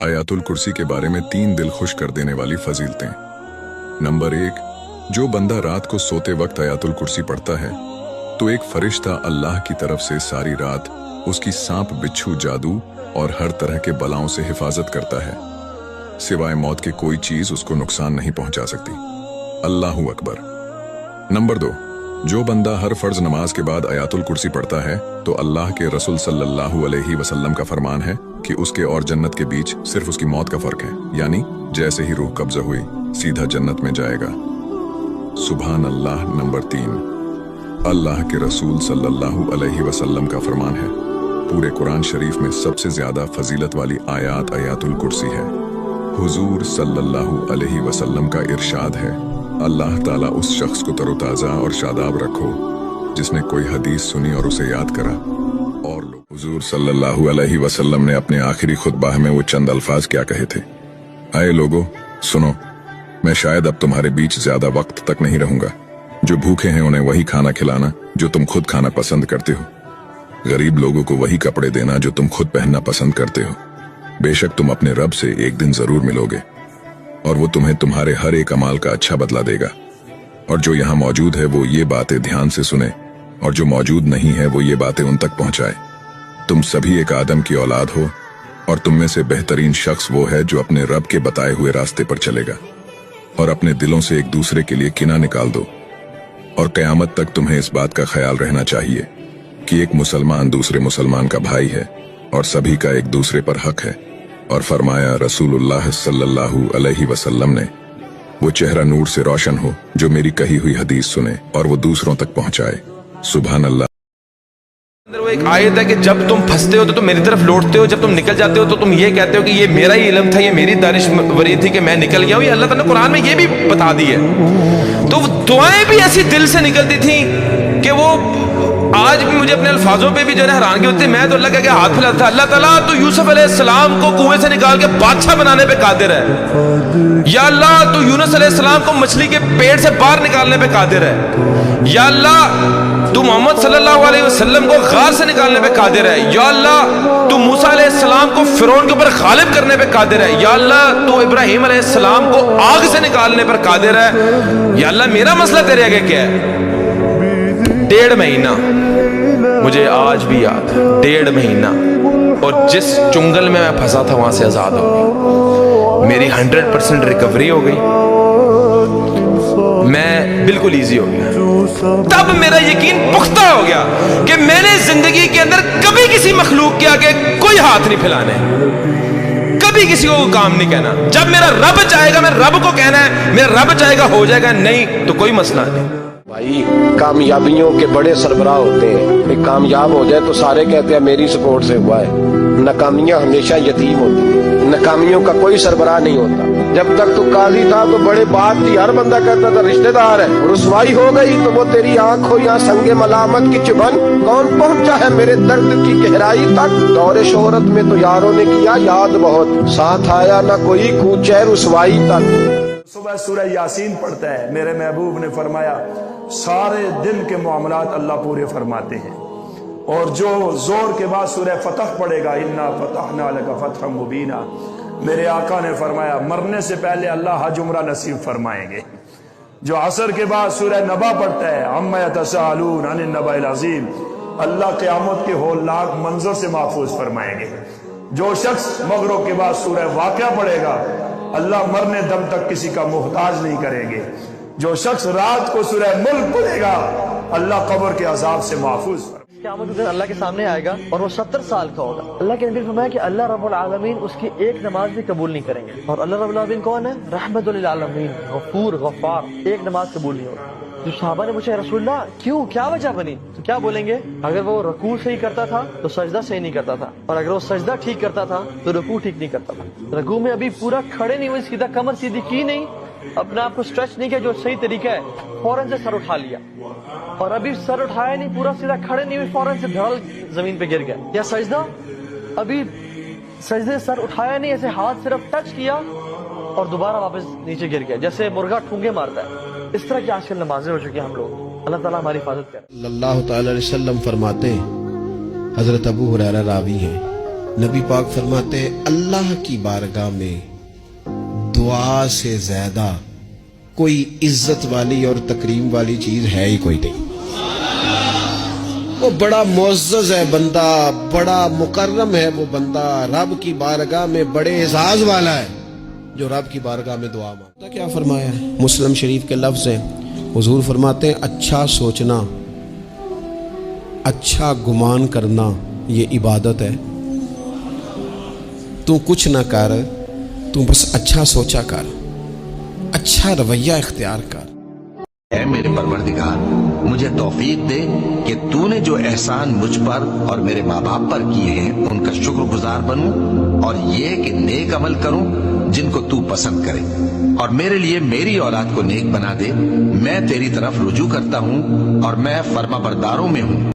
आयातुल कुर्सी के बारे में 3 दिल खुश कर देने वाली फजीलतें। नंबर 1, जो बंदा रात को सोते वक्त आयातुल कुर्सी पढ़ता है तो एक फरिश्ता अल्लाह की तरफ से सारी रात उसकी सांप बिच्छू जादू और हर तरह के बलाओं से हिफाजत करता है। सिवाय मौत के कोई चीज उसको नुकसान नहीं पहुंचा सकती। अल्लाहू अकबर। नंबर 2, जो बंदा हर फर्ज नमाज के बाद आयातुल कुर्सी पढ़ता है तो अल्लाह के रसूल सल्लल्लाहु अलैहि वसल्लम का फरमान है कि उसके और जन्नत के बीच सिर्फ उसकी मौत का फर्क है, यानी जैसे ही रूह कब्जा हुई सीधा जन्नत में जाएगा। सुभान अल्लाह। नंबर 3, अल्लाह के रसूल सल्लल्लाहु अलैहि वसल्लम का फरमान है, पूरे कुरान शरीफ में सबसे ज्यादा फजीलत वाली आयात आयातुल कुर्सी है। हुजूर सल्लल्लाहु अलैहि वसल्लम का इरशाद है, अल्लाह ताला उस शख्स को तरोताजा और शादाब रखो जिसने कोई हदीस सुनी और उसे याद करा। और हुजूर सल्लल्लाहु अलैहि वसल्लम ने अपने आखिरी खुतबा में वो चंद अल्फाज क्या कहे थे? आए लोगो सुनो, मैं शायद अब तुम्हारे बीच ज्यादा वक्त तक नहीं रहूंगा। जो भूखे हैं उन्हें वही खाना खिलाना जो तुम खुद खाना पसंद करते हो। गरीब लोगों को वही कपड़े देना जो तुम खुद पहनना पसंद करते हो। बेशक तुम अपने रब से एक दिन जरूर मिलोगे और वो तुम्हें तुम्हारे हर एक अमाल का अच्छा बदला देगा। और जो यहाँ मौजूद है वो ये बातें ध्यान से सुने और जो मौजूद नहीं है वो ये बातें उन तक पहुंचाए। तुम सभी एक आदम की औलाद हो और तुम में से बेहतरीन शख्स वो है जो अपने रब के बताए हुए रास्ते पर चलेगा। और अपने दिलों से एक दूसरे के लिए किना निकाल दो। और कयामत तक तुम्हें इस बात का ख्याल रहना चाहिए कि एक मुसलमान दूसरे मुसलमान का भाई है और सभी का एक दूसरे पर हक है। और फरमाया रसूलुल्लाह सल्लल्लाहु अलैहि वसल्लम ने, वो चेहरा नूर से रोशन हो जो मेरी कही हुई हदीस सुने और वो दूसरों तक पहुंचाए। सुभान अल्लाह। अंदर वो एक आयत है कि जब तुम फंसते हो तो तुम मेरी तरफ लौटते हो, जब तुम निकल जाते हो तो तुम ये कहते हो कि ये मेरा ही इल्म था, ये मेरी दानिशवरी थी कि मैं निकल गया हूं। ये अल्लाह ताला ने कुरान में ये भी बता दी है। तो दुआएं भी ऐसी दिल से निकलती थी कि वो आज भी मुझे अपने अल्फाजों पे भी जो है हैरानगी होती है। मैं तो अल्लाह के हाथ फैलाता था, अल्लाह ताला तो यूसुफ अलैहिस्सलाम को कुएं से निकाल के बादशाह बनाने पे कादिर है। या अल्लाह तो यूनुस अलैहिस्सलाम को मछली के पेट से बाहर निकालने पे कादिर है। या अल्लाह तू मोहम्मद सल्लल्लाहु अलैहि वसल्लम को गार से निकालने पे कादिर है। या अल्लाह तू मूसा अलैहिस्सलाम को फिरौन के ऊपर गालिब करने पे कादिर है। या अल्लाह तू इब्राहिम अलैहिस्सलाम को आग से निकालने पर कादिर है। या अल्लाह मेरा मसला तेरे आगे क्या है? 1.5 महीना मुझे आज भी याद है, 1.5 महीना, और जिस चुंगल में मैं फंसा था वहां से आजाद हो गई। मेरी 100% रिकवरी हो गई, मैं बिल्कुल इजी हो गया। तब मेरा यकीन पुख्ता हो गया कि मैंने जिंदगी के अंदर कभी किसी मखलूक के आगे कोई हाथ नहीं फैलाने, कभी किसी को काम नहीं कहना। जब मेरा रब चाहेगा मैं रब को कहना है, मेरा रब चाहेगा हो जाएगा, नहीं तो कोई मसला नहीं। भाई कामयाबियों के बड़े सरबराह होते हैं। कामयाब हो जाए तो सारे कहते हैं मेरी सपोर्ट से हुआ है। नाकामियां हमेशा यतीम होती है, नाकामियों का कोई सरबराह नहीं होता। जब तक तू काजी था तो बड़े बात थी, हर बंदा कहता था रिश्तेदार है। रुसवाई हो गई तो वो तेरी आंख हो या संगे मलामत की चुभन, कौन पहुंचा है मेरे दर्द की गहराई तक। दौरे शोहरत में तो यारों ने किया याद बहुत, साथ आया ना कोई कूचे रुसवाई तक। सुबह सूरह यासीन पढ़ता है, मेरे महबूब ने फरमाया सारे दिन के मामलात अल्लाह पूरे फरमाते हैं। और जो जोर के बाद सूरह फतह पढ़ेगा, इन्ना फतहना लका फतहम मुबीना, मेरे आका ने फरमाया मरने से पहले अल्लाह हज उम्रा नसीब फरमाएंगे। जो असर के बाद सूरह नबा पढ़ता है, अम्मा यतसाअलून अनिन नबाइल अज़ीम, अल्लाह क़यामत के होलनाक मंजर से महफूज फरमाएंगे। जो शख्स मगरिब के बाद सूरह वाक़िया पढ़ेगा, अल्लाह मरने दम तक किसी का मोहताज नहीं करेंगे। जो शख्स रात को सूरह मुल्क पढ़ेगा, अल्लाह कब्र के अजाब से महफूज। क़यामत के दिन अल्लाह के सामने आएगा और वो 70 साल का होगा। अल्लाह के नबी फरमाया कि अल्लाह रब्बुल आलमीन उसकी एक नमाज भी कबूल नहीं करेंगे। और अल्लाह रब्बुल आलमीन कौन है? रहमतुल लिल आलमीन, गफूर गफ्फार। एक नमाज कबूल नहीं होगी। जो सहाबा ने पूछा रसूलल्लाह क्यों, क्या वजह बनी? तो क्या बोलेंगे? अगर वो रुकू सही करता था तो सजदा सही नहीं करता था, और अगर वो सजदा ठीक करता था तो रुकू ठीक नहीं करता था। रुकू में अभी पूरा खड़े नहीं हुए, सीधा कमर सीधी की नहीं, अपने आप को स्ट्रेच नहीं किया जो सही तरीका है, फौरन से सर उठा लिया। और अभी सर उठाया नहीं, पूरा सीधा खड़े नहीं हुए, फौरन से धड़ल जमीन पे गिर गया। या सजदा, अभी सजदे सर उठाया नहीं, ऐसे हाथ सिर्फ टच किया और दोबारा वापस नीचे गिर गया, जैसे मुर्गा ठूंगे मारता है। इस तरह की आजकल नमाजें हो चुकी हैं हम लोग। अल्लाह ताला हमारी हिफाजत करे। सल्लल्लाहु अलैहि वसल्लम फरमाते हैं, हजरत अबू हुरैरा रावी हैं, نبی پاک فرماتے ہیں اللہ کی بارگاہ میں دعا سے زیادہ کوئی عزت والی اور تکریم والی چیز ہے ہی کوئی نہیں. وہ بڑا معزز ہے بندہ, بڑا مکرم ہے وہ بندہ, رب کی بارگاہ میں بڑے اعزاز والا ہے جو رب کی بارگاہ میں دعا مانگتا. کیا فرمایا ہے؟ مسلم شریف کے لفظ ہیں, حضور فرماتے ہیں اچھا سوچنا, اچھا گمان کرنا یہ عبادت ہے. تو کچھ نہ کر, تو بس اچھا سوچا کر, اچھا رویہ اختیار کر. اے میرے پروردگار, مجھے توفیق دے کہ تو نے جو احسان مجھ پر اور میرے ماں باپ پر کیے ہیں ان کا شکر گزار بنوں, اور یہ کہ نیک عمل کروں جن کو تو پسند کرے, اور میرے لیے میری اولاد کو نیک بنا دے. میں تیری طرف رجوع کرتا ہوں اور میں فرما برداروں میں ہوں.